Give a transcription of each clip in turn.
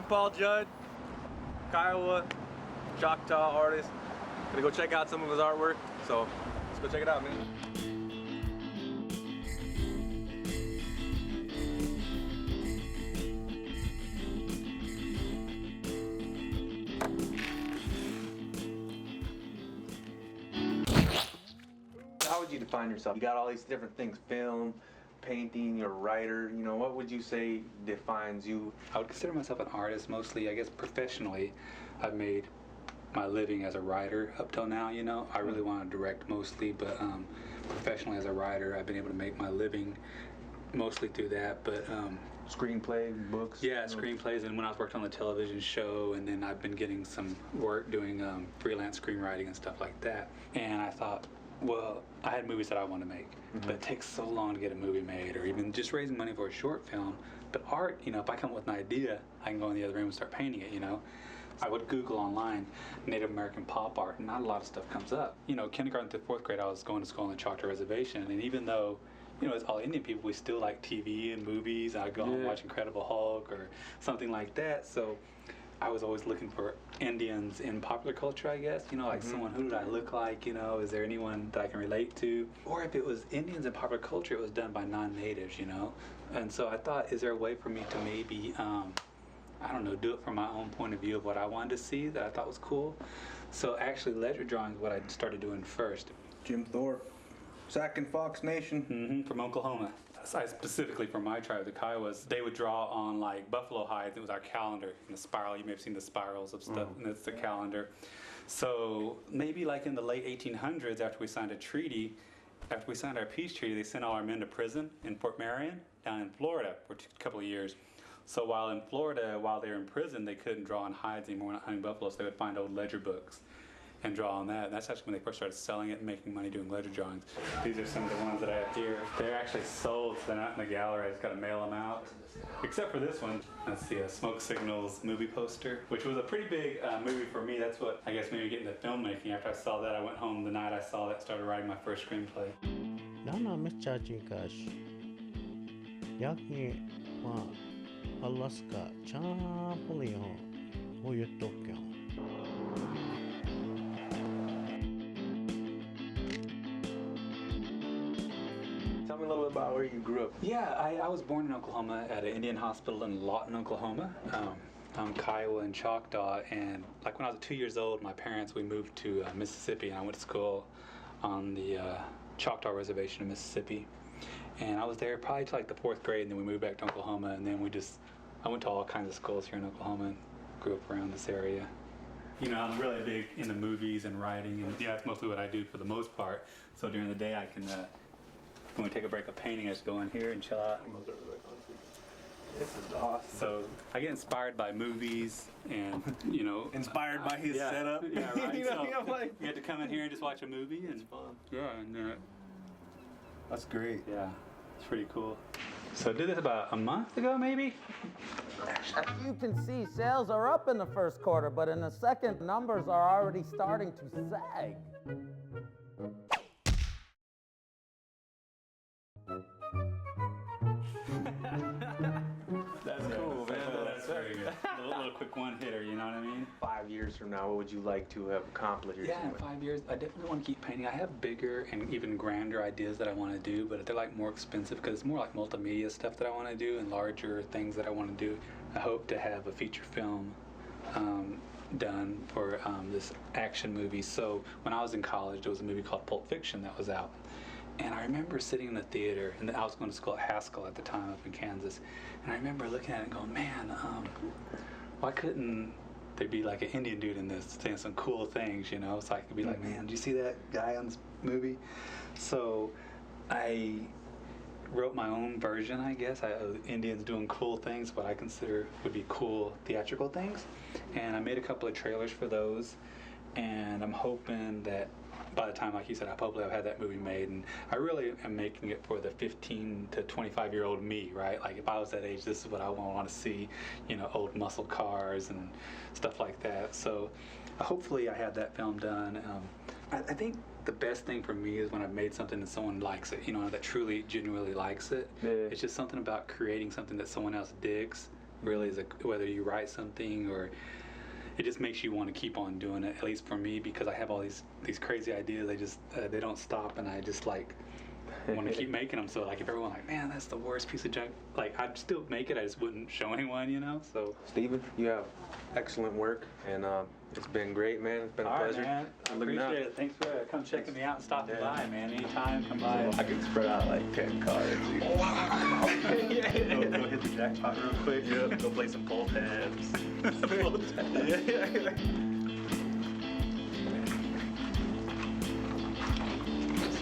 Paul Judd, Kiowa, Choctaw artist. Gonna go check out some of his artwork, so let's go check it out, man. How would you define yourself? You got all these different things: film, painting, you're a writer. You know, what would you say defines you? I would consider myself an artist mostly. I guess professionally, I've made my living as a writer up till now. You know, I really want to direct mostly, but professionally as a writer, I've been able to make my living mostly through that. But screenplay, books? Yeah, screenplays, and when I was working on the television show, and then I've been getting some work doing freelance screenwriting and stuff like that. And I thought, well, I had movies that I want to make, but it takes so long to get a movie made, or even just raising money for a short film. But art, you know, if I come up with an idea, I can go in the other room and start painting it, you know. I would Google online Native American pop art, and not a lot of stuff comes up. You know, kindergarten through 4th grade, I was going to school on the Choctaw Reservation, and even though, you know, it's all Indian people, we still like TV and movies. I'd go and watch Incredible Hulk or something like that. So I was always looking for Indians in popular culture, I guess. You know, like someone, who did I look like? You know, is there anyone that I can relate to? Or if it was Indians in popular culture, it was done by non-natives, you know? And so I thought, is there a way for me to maybe, I don't know, do it from my own point of view of what I wanted to see that I thought was cool? So actually, ledger drawing is what I started doing first. Jim Thorpe, Sac and Fox Nation. From Oklahoma. Specifically for my tribe, the Kiowas, they would draw on like buffalo hides. It was our calendar in the spiral. You may have seen the spirals of stuff, and it's the calendar. So maybe like in the late 1800s, after we signed a treaty, after we signed our peace treaty, they sent all our men to prison in Fort Marion down in Florida for a couple of years. So while in Florida, while they were in prison, they couldn't draw on hides anymore, not hunting buffalo, so they would find old ledger books and draw on that. And that's actually when they first started selling it and making money doing ledger drawings. These are some of the ones that I have here. They're actually sold, so they're not in the gallery. I just got to mail them out. Except for this one. That's the Smoke Signals movie poster, which was a pretty big movie for me. That's what, I guess, made me get into filmmaking. After I saw that, I went home the night I saw that, started writing my first screenplay. Nana mischachikash. Yaki wa Alaska chapolio uyutokyo. Tell me a little bit about where you grew up. Yeah, I was born in Oklahoma at an Indian hospital in Lawton, Oklahoma. I'm Kiowa and Choctaw, and like when I was 2 years old, my parents, we moved to Mississippi, and I went to school on the Choctaw Reservation in Mississippi. And I was there probably to like the 4th grade, and then we moved back to Oklahoma, and then I went to all kinds of schools here in Oklahoma and grew up around this area. You know, I'm really big into movies and writing, and yeah, that's mostly what I do for the most part. So during the day, I can, when we take a break of painting, I just go in here and chill out. This is awesome. So I get inspired by movies, and you know, Inspired by his setup. Yeah, right. You know, So I'm like, you get to come in here and just watch a movie, and it's fun. yeah, and That's great. yeah, it's pretty cool. So I did this about a month ago, maybe. You can see sales are up in the first quarter, but in the second, numbers are already starting to sag. That's cool, man. That's very good. Little quick one hitter, you know what I mean? 5 years from now, what would you like to have accomplished? Yeah, in 5 years, I definitely want to keep painting. I have bigger and even grander ideas that I want to do, but they're like more expensive because it's more like multimedia stuff that I want to do and larger things that I want to do. I hope to have a feature film done for this action movie. So when I was in college, there was a movie called Pulp Fiction that was out. And I remember sitting in the theater, and I was going to school at Haskell at the time up in Kansas, and I remember looking at it and going, man, why couldn't there be like an Indian dude in this saying some cool things, you know? So I could be like, man, did you see that guy on this movie? So I wrote my own version, I guess, Indians doing cool things, what I consider would be cool theatrical things. And I made a couple of trailers for those, and I'm hoping that by the time, like you said, hopefully I've had that movie made, and I really am making it for the 15 to 25-year-old me, right? Like if I was that age, this is what I want to see, you know, old muscle cars and stuff like that. So hopefully I have that film done. I think the best thing for me is when I've made something and someone likes it, you know, that truly, genuinely likes it. Yeah. It's just something about creating something that someone else digs really is whether you write something or it just makes you want to keep on doing it. At least for me, because I have all these crazy ideas. They don't stop, and I just like want to keep making them. So like if everyone like, man, that's the worst piece of junk, like I'd still make it. I just wouldn't show anyone, you know. So Steven, you have excellent work, and it's been great, man. It's been a pleasure. Man. I appreciate it. Thanks for coming checking me out and stopping by, man. Anytime, come by. I can spread out like 10 cards. Wow. Go hit the jackpot real quick. Yep. Go play some pull tabs. Some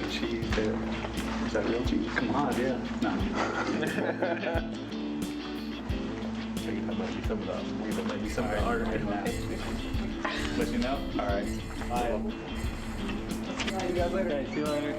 cheese there. Is that real cheese? Come on, yeah. No. I think that might be some of the, might be some of the art. Let you know? All right. Bye. See you guys later. Okay, see you later.